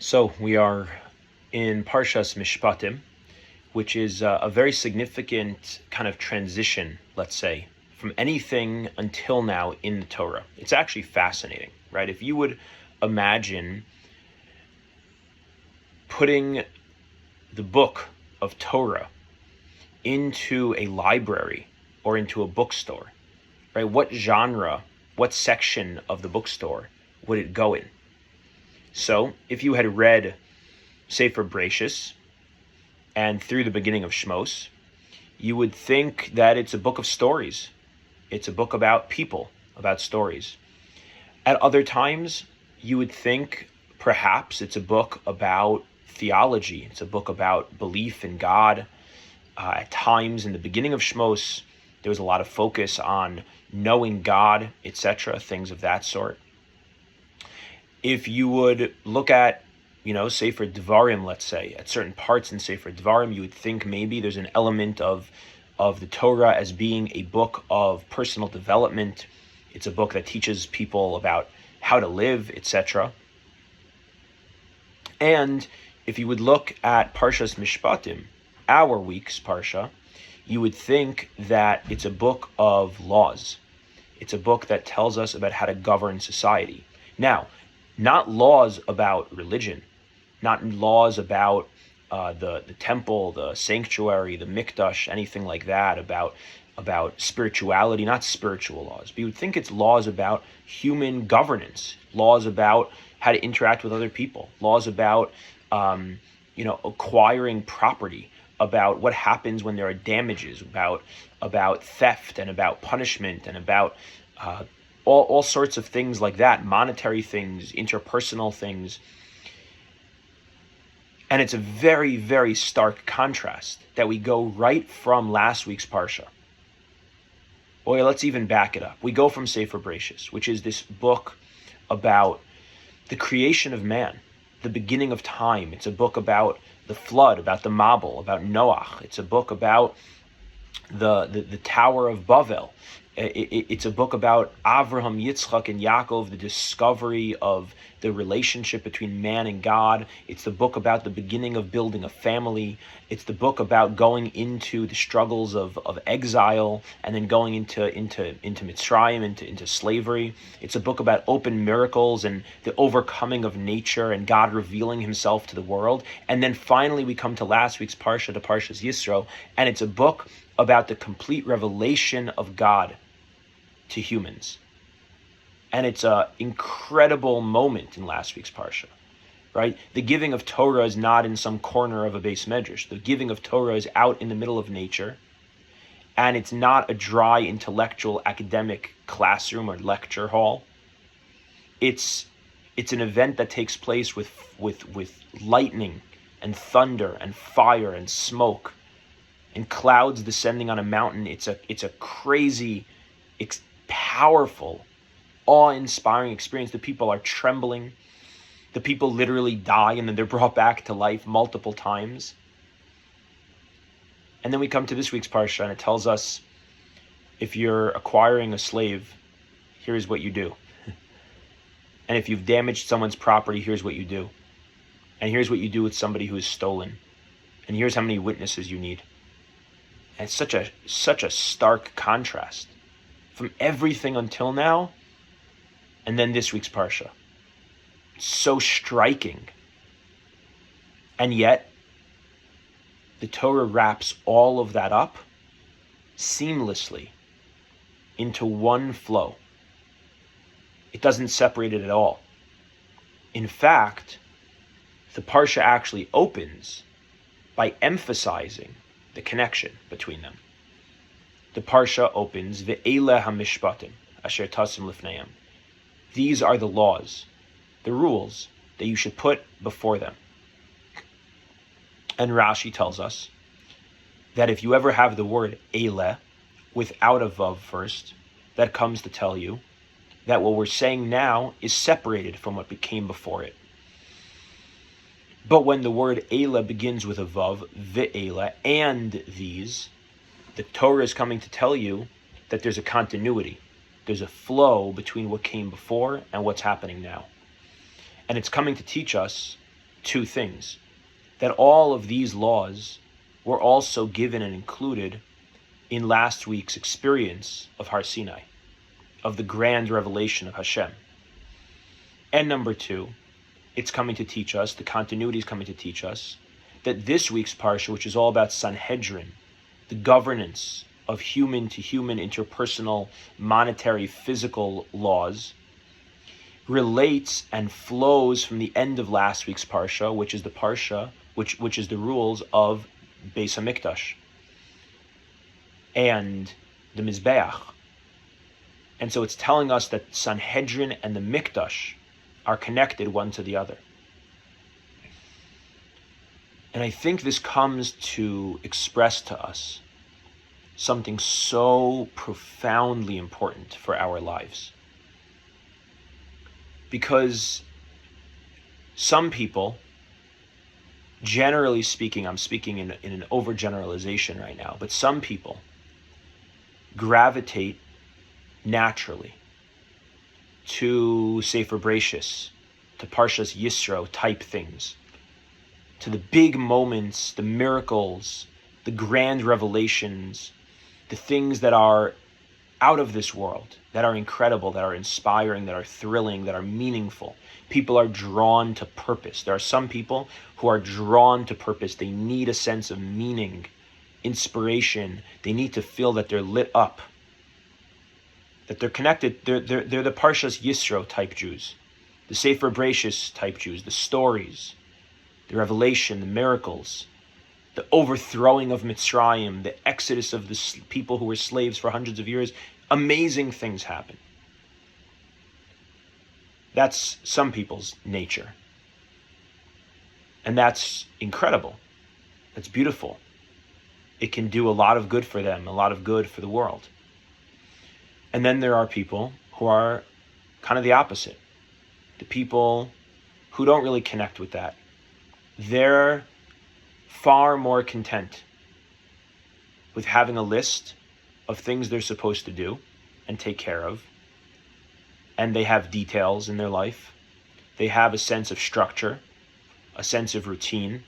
So we are in Parshas Mishpatim, which is a very significant kind of transition, let's say, from anything until now in the Torah. It's actually fascinating, right? If you would imagine putting the book of Torah into a library or into a bookstore, right? What genre, what section of the bookstore would it go in? So if you had read Sefer Parshas and through the beginning of Shmos, you would think that it's a book of stories. It's a book about people, about stories. At other times, you would think perhaps it's a book about theology. It's a book about belief in God. At times in the beginning of Shmos, there was a lot of focus on knowing God, etc., things of that sort. If you would look at, Sefer Devarim, let's say, at certain parts in Sefer Devarim, you would think maybe there's an element of the Torah as being a book of personal development. It's a book that teaches people about how to live, etc. And if you would look at Parshas Mishpatim, our week's Parsha, you would think that it's a book of laws. It's a book that tells us about how to govern society. Now, not laws about religion, not laws about the temple, the sanctuary, the mikdash, anything like that, about spirituality, not spiritual laws. But you would think it's laws about human governance, laws about how to interact with other people, laws about acquiring property, about what happens when there are damages, about theft and about punishment and about all sorts of things like that, monetary things, interpersonal things. And it's a very, very stark contrast that we go right from last week's Parsha. Or let's even back it up. We go from Sefer Parshas, which is this book about the creation of man, the beginning of time. It's a book about the flood, about the Mabul, about Noach. It's a book about the Tower of Babel. It's a book about Avraham, Yitzchak, and Yakov, the discovery of the relationship between man and God. It's the book about the beginning of building a family. It's the book about going into the struggles of exile and then going into Mitzrayim, into slavery. It's a book about open miracles and the overcoming of nature and God revealing himself to the world. And then finally we come to last week's Parsha, to Parshas Yisro, and it's a book about the complete revelation of God to humans. And it's an incredible moment in last week's Parsha, right? The giving of Torah is not in some corner of a base medrash. The giving of Torah is out in the middle of nature, and it's not a dry intellectual academic classroom or lecture hall. It's an event that takes place with lightning and thunder and fire and smoke and clouds descending on a mountain. It's a crazy, powerful, awe-inspiring experience. The people are trembling. The people literally die and then they're brought back to life multiple times. And then we come to this week's Parsha and it tells us, if you're acquiring a slave, here's what you do. And if you've damaged someone's property, here's what you do. And here's what you do with somebody who is stolen. And here's how many witnesses you need. And it's such a stark contrast from everything until now, and then this week's Parsha. It's so striking. And yet, the Torah wraps all of that up seamlessly into one flow. It doesn't separate it at all. In fact, the Parsha actually opens by emphasizing the connection between them. The Parsha opens, Ve'ele ha-mishpatim, asher tasim lifneim. These are the laws, the rules that you should put before them. And Rashi tells us that if you ever have the word ele without a vav first, that comes to tell you that what we're saying now is separated from what came before it. But when the word ele begins with a vav, ve'ele, and these, the Torah is coming to tell you that there's a continuity. There's a flow between what came before and what's happening now. And it's coming to teach us two things: that all of these laws were also given and included in last week's experience of Har Sinai, of the grand revelation of Hashem. And number two, it's coming to teach us, the continuity is coming to teach us, that this week's Parsha, which is all about Sanhedrin, the governance of human-to-human interpersonal, monetary, physical laws, relates and flows from the end of last week's Parsha, which is the Parsha, which is the rules of Beis HaMikdash and the Mizbeach. And so it's telling us that Sanhedrin and the Mikdash are connected one to the other. And I think this comes to express to us something so profoundly important for our lives. Because some people, generally speaking, I'm speaking in an overgeneralization right now, but some people gravitate naturally to Sefer Bereshis, to Parshas Yisro type things, to the big moments, the miracles, the grand revelations, the things that are out of this world, that are incredible, that are inspiring, that are thrilling, that are meaningful. People are drawn to purpose. There are some people who are drawn to purpose. They need a sense of meaning, inspiration. They need to feel that they're lit up, that they're connected. They're the Parshas Yisro type Jews, the Sefer Bereshis type Jews, the stories, the revelation, the miracles, the overthrowing of Mitzrayim, the exodus of the people who were slaves for hundreds of years. Amazing things happen. That's some people's nature. And that's incredible. That's beautiful. It can do a lot of good for them, a lot of good for the world. And then there are people who are kind of the opposite. The people who don't really connect with that. They're far more content with having a list of things they're supposed to do and take care of. And they have details in their life. They have a sense of structure, a sense of routine,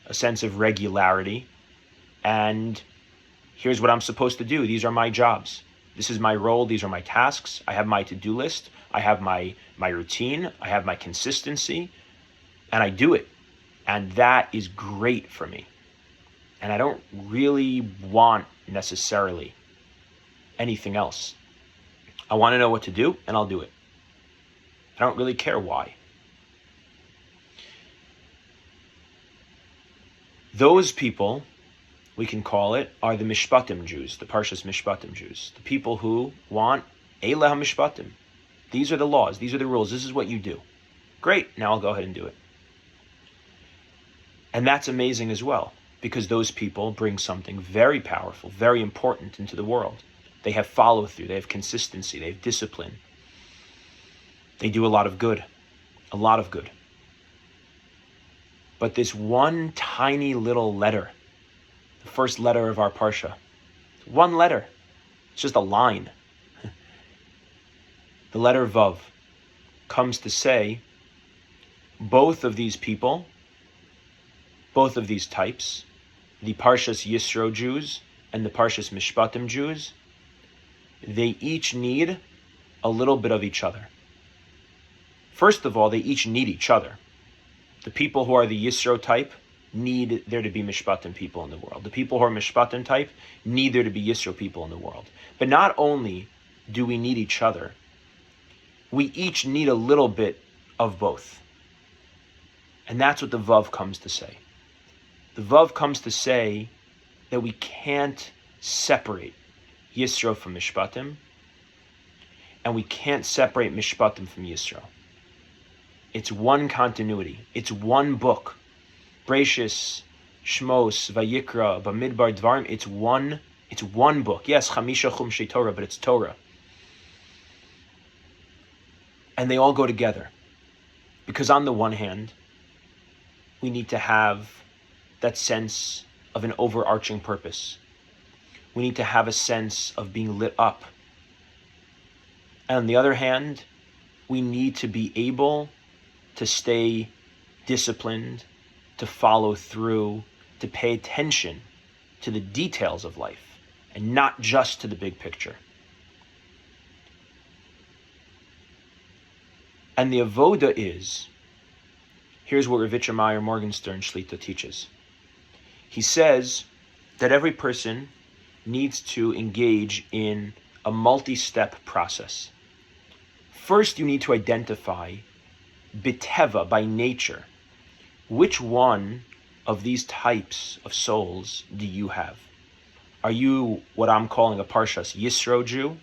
a sense of regularity. And here's what I'm supposed to do. These are my jobs. This is my role. These are my tasks. I have my to-do list. I have my routine. I have my consistency. And I do it. And that is great for me. And I don't really want necessarily anything else. I want to know what to do, and I'll do it. I don't really care why. Those people, we can call it, are the Mishpatim Jews, the Parshas Mishpatim Jews. The people who want Eila HaMishpatim. These are the laws. These are the rules. This is what you do. Great. Now I'll go ahead and do it. And that's amazing as well, because those people bring something very powerful, very important into the world. They have follow-through, they have consistency, they have discipline. They do a lot of good, a lot of good. But this one tiny little letter, the first letter of our Parsha, one letter, it's just a line. The letter Vav comes to say, both of these people, both of these types, the Parshas Yisro Jews and the Parshas Mishpatim Jews, they each need a little bit of each other. First of all, they each need each other. The people who are the Yisro type need there to be Mishpatim people in the world. The people who are Mishpatim type need there to be Yisro people in the world. But not only do we need each other, we each need a little bit of both. And that's what the Vav comes to say. The Vav comes to say that we can't separate Yisro from Mishpatim, and we can't separate Mishpatim from Yisro. It's one continuity. It's one book. Bereshis, Shmos, Vayikra, Bamidbar, Dvarim. It's one book. Yes, Chamisha Chumshei Torah, but it's Torah. And they all go together. Because on the one hand, we need to have that sense of an overarching purpose. We need to have a sense of being lit up. And on the other hand, we need to be able to stay disciplined, to follow through, to pay attention to the details of life and not just to the big picture. And the avoda is, here's what Ravitcher Meyer Morgenstern Shlita teaches. He says that every person needs to engage in a multi-step process. First, you need to identify biteva, by nature, which one of these types of souls do you have? Are you what I'm calling a Parshas Yisro Jew?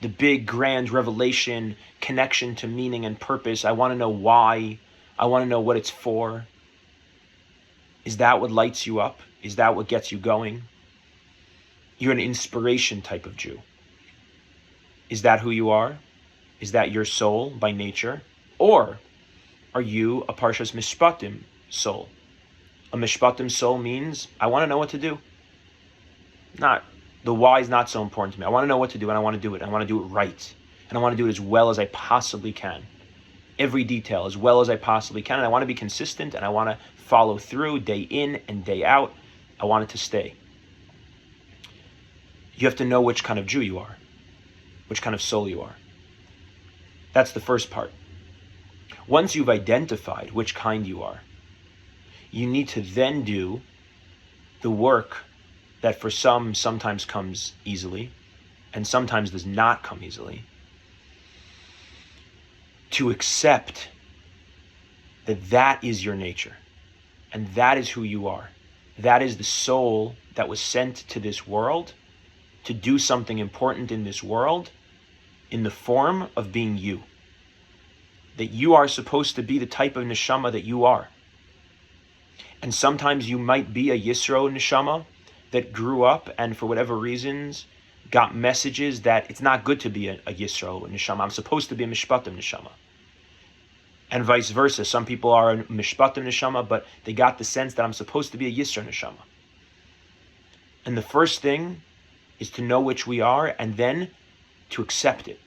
The big, grand revelation, connection to meaning and purpose. I want to know why. I want to know what it's for. Is that what lights you up? Is that what gets you going? You're an inspiration type of Jew. Is that who you are? Is that your soul by nature? Or are you a Parshas Mishpatim soul? A Mishpatim soul means, I want to know what to do. Not, the why is not so important to me. I want to know what to do, and I want to do it. I want to do it right. And I want to do it as well as I possibly can. Every detail as well as I possibly can. And I want to be consistent, and I want to follow through day in and day out. I want it to stay. You have to know which kind of Jew you are, which kind of soul you are. That's the first part. Once you've identified which kind you are, you need to then do the work that for some sometimes comes easily and sometimes does not come easily, to accept that that is your nature and that is who you are. That is the soul that was sent to this world to do something important in this world in the form of being you. That you are supposed to be the type of neshama that you are. And sometimes you might be a Yisro neshama that grew up and for whatever reasons got messages that it's not good to be a Yisro neshama. I'm supposed to be a Mishpatim neshama. And vice versa. Some people are a Mishpatim neshama, but they got the sense that I'm supposed to be a Yisro neshama. And the first thing is to know which we are and then to accept it.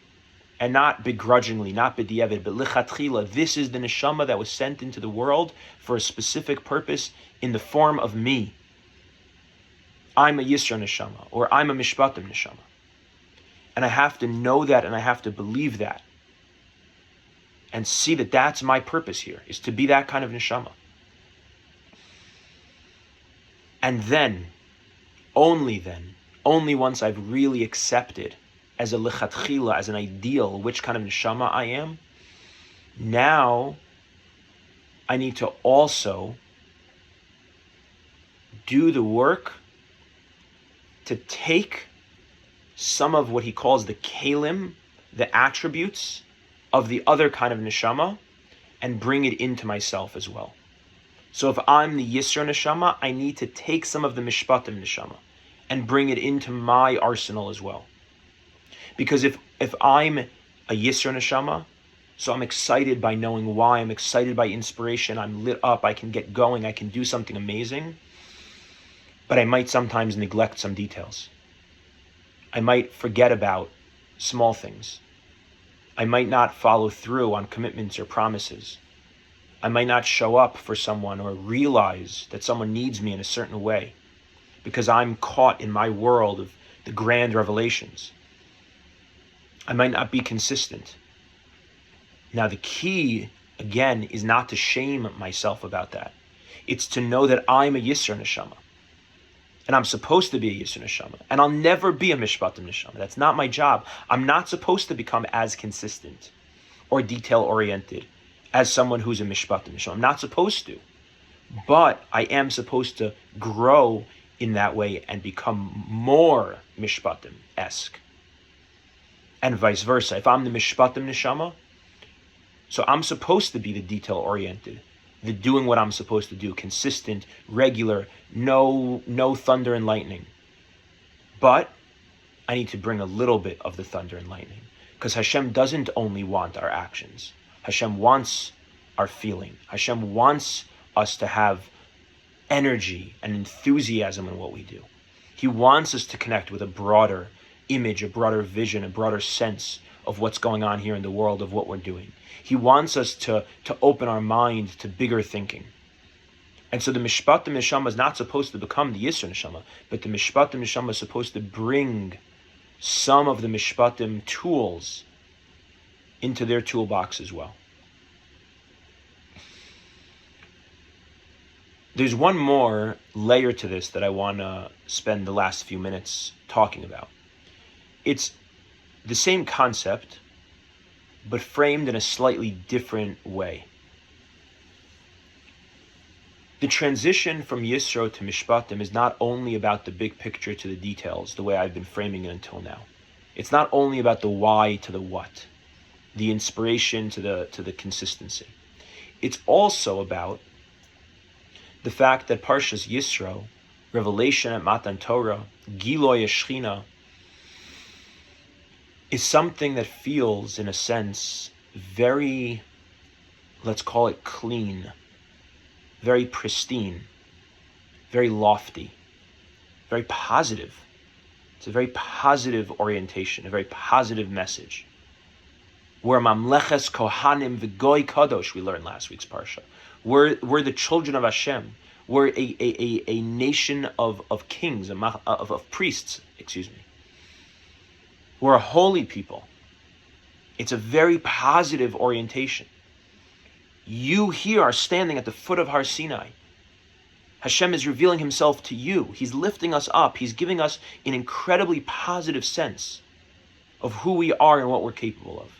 And not begrudgingly, not b'diavad, but lichatchila. This is the neshama that was sent into the world for a specific purpose in the form of me. I'm a Yisro neshama, or I'm a Mishpatim neshama. And I have to know that, and I have to believe that. And see that that's my purpose here, is to be that kind of neshama. And then, only once I've really accepted as a lichatchila, as an ideal, which kind of neshama I am, now I need to also do the work to take some of what he calls the kalim, the attributes of the other kind of neshama, and bring it into myself as well. So if I'm the Yisro neshama, I need to take some of the Mishpatim neshama and bring it into my arsenal as well. Because if I'm a Yisro neshama, so I'm excited by knowing why, I'm excited by inspiration, I'm lit up, I can get going, I can do something amazing, but I might sometimes neglect some details. I might forget about small things. I might not follow through on commitments or promises. I might not show up for someone or realize that someone needs me in a certain way because I'm caught in my world of the grand revelations. I might not be consistent. Now the key, again, is not to shame myself about that. It's to know that I'm a Yisro neshama. And I'm supposed to be a Yisro neshama. And I'll never be a Mishpatim neshama. That's not my job. I'm not supposed to become as consistent or detail-oriented as someone who's a Mishpatim neshama. I'm not supposed to. But I am supposed to grow in that way and become more Mishpatim-esque. And vice versa. If I'm the Mishpatim neshama, so I'm supposed to be the detail-oriented, the doing what I'm supposed to do, consistent, regular, no thunder and lightning. But I need to bring a little bit of the thunder and lightning, because Hashem doesn't only want our actions. Hashem wants our feeling. Hashem wants us to have energy and enthusiasm in what we do. He wants us to connect with a broader image, a broader vision, a broader sense of what's going on here in the world, of what we're doing. He wants us to open our mind to bigger thinking. And so the Mishpatim Neshama is not supposed to become the Yisro Neshama, but the Mishpatim Neshama is supposed to bring some of the Mishpatim tools into their toolbox as well. There's one more layer to this that I want to spend the last few minutes talking about. It's the same concept, but framed in a slightly different way. The transition from Yisro to Mishpatim is not only about the big picture to the details, the way I've been framing it until now. It's not only about the why to the what, the inspiration to the consistency. It's also about the fact that Parshas Yisro, revelation at Matan Torah, Giloy Shechina, is something that feels, in a sense, very, let's call it clean, very pristine, very lofty, very positive. It's a very positive orientation, a very positive message. We're Mamleches Kohanim V'Goy Kadosh, we learned last week's Parsha. We're the children of Hashem. We're a nation of kings, of priests, excuse me. We're a holy people. It's a very positive orientation. You here are standing at the foot of Har Sinai. Hashem is revealing himself to you. He's lifting us up. He's giving us an incredibly positive sense of who we are and what we're capable of.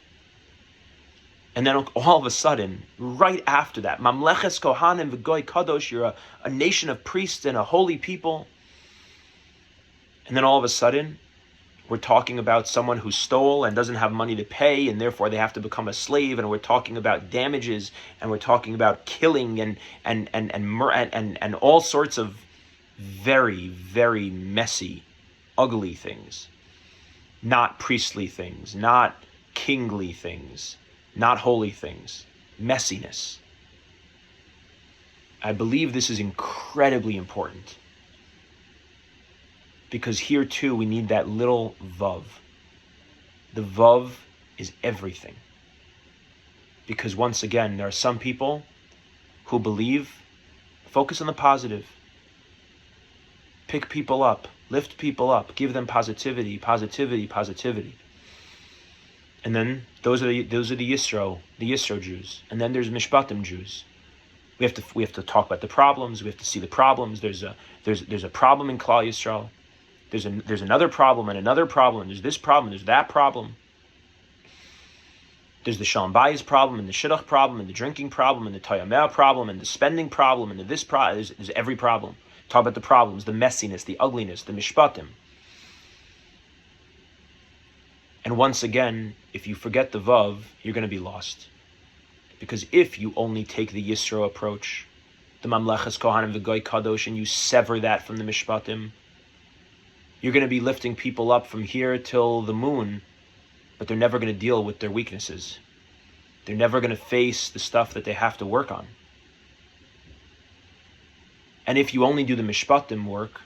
And then all of a sudden, right after that, Mamleches Kohanim V'Goy Kadosh, you're a nation of priests and a holy people. And then all of a sudden, we're talking about someone who stole and doesn't have money to pay, and therefore they have to become a slave. And we're talking about damages, and we're talking about killing and all sorts of very, very messy, ugly things. Not priestly things, not kingly things, not holy things. Messiness. I believe this is incredibly important. Because here too, we need that little vav. The vav is everything. Because once again, there are some people who believe, focus on the positive. Pick people up, lift people up, give them positivity, positivity, positivity. And then those are the Yisro Jews. And then there's Mishpatim Jews. We have to talk about the problems. We have to see the problems. There's a problem in Klal Yisrael. There's another problem and another problem. There's this problem. There's that problem. There's the Shalom Bayis problem and the Shidduch problem and the drinking problem and the Tayameh problem and the spending problem and the this problem. There's every problem. Talk about the problems, the messiness, the ugliness, the Mishpatim. And once again, if you forget the Vav, you're going to be lost. Because if you only take the Yisro approach, the Mamleches Kohanim V'Goy Kadosh, and you sever that from the Mishpatim, you're going to be lifting people up from here till the moon, but they're never going to deal with their weaknesses. They're never going to face the stuff that they have to work on. And if you only do the Mishpatim work,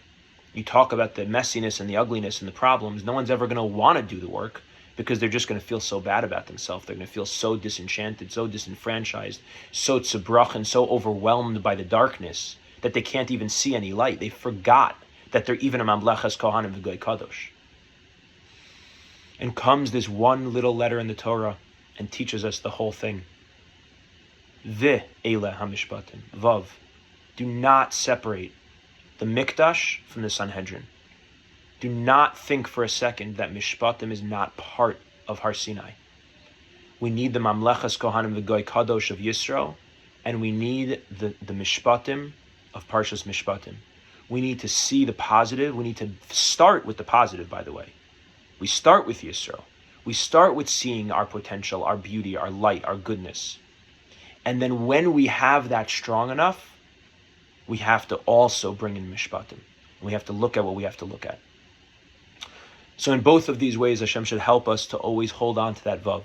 you talk about the messiness and the ugliness and the problems, no one's ever going to want to do the work, because they're just going to feel so bad about themselves. They're going to feel so disenchanted, so disenfranchised, so tzubrach, and so overwhelmed by the darkness that they can't even see any light. They forgot that they're even a Mamleches Kohanim V'Goy Kadosh. And comes this one little letter in the Torah and teaches us the whole thing. Ve Eile HaMishpatim. Vav. Do not separate the Mikdash from the Sanhedrin. Do not think for a second that Mishpatim is not part of Har Sinai. We need the Mamleches Kohanim V'Goy Kadosh of Yisro, and we need the Mishpatim of Parshas Mishpatim. We need to see the positive. We need to start with the positive, by the way. We start with Yisro. We start with seeing our potential, our beauty, our light, our goodness. And then when we have that strong enough, we have to also bring in Mishpatim. We have to look at what we have to look at. So in both of these ways, Hashem should help us to always hold on to that Vav,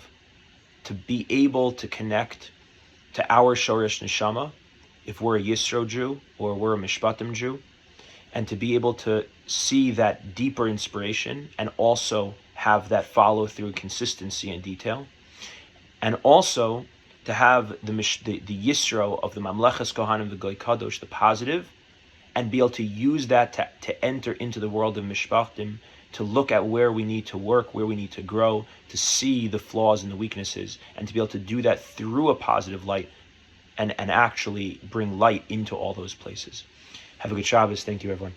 to be able to connect to our Shorish Neshama, if we're a Yisro Jew or we're a Mishpatim Jew, and to be able to see that deeper inspiration and also have that follow through consistency and detail, and also to have the Yisro of the Mamleches Kohanim, the Goy Kadosh, the positive, and be able to use that to enter into the world of Mishpatim, to look at where we need to work, where we need to grow, to see the flaws and the weaknesses, and to be able to do that through a positive light and actually bring light into all those places. Have a good Shabbos. Thank you, everyone.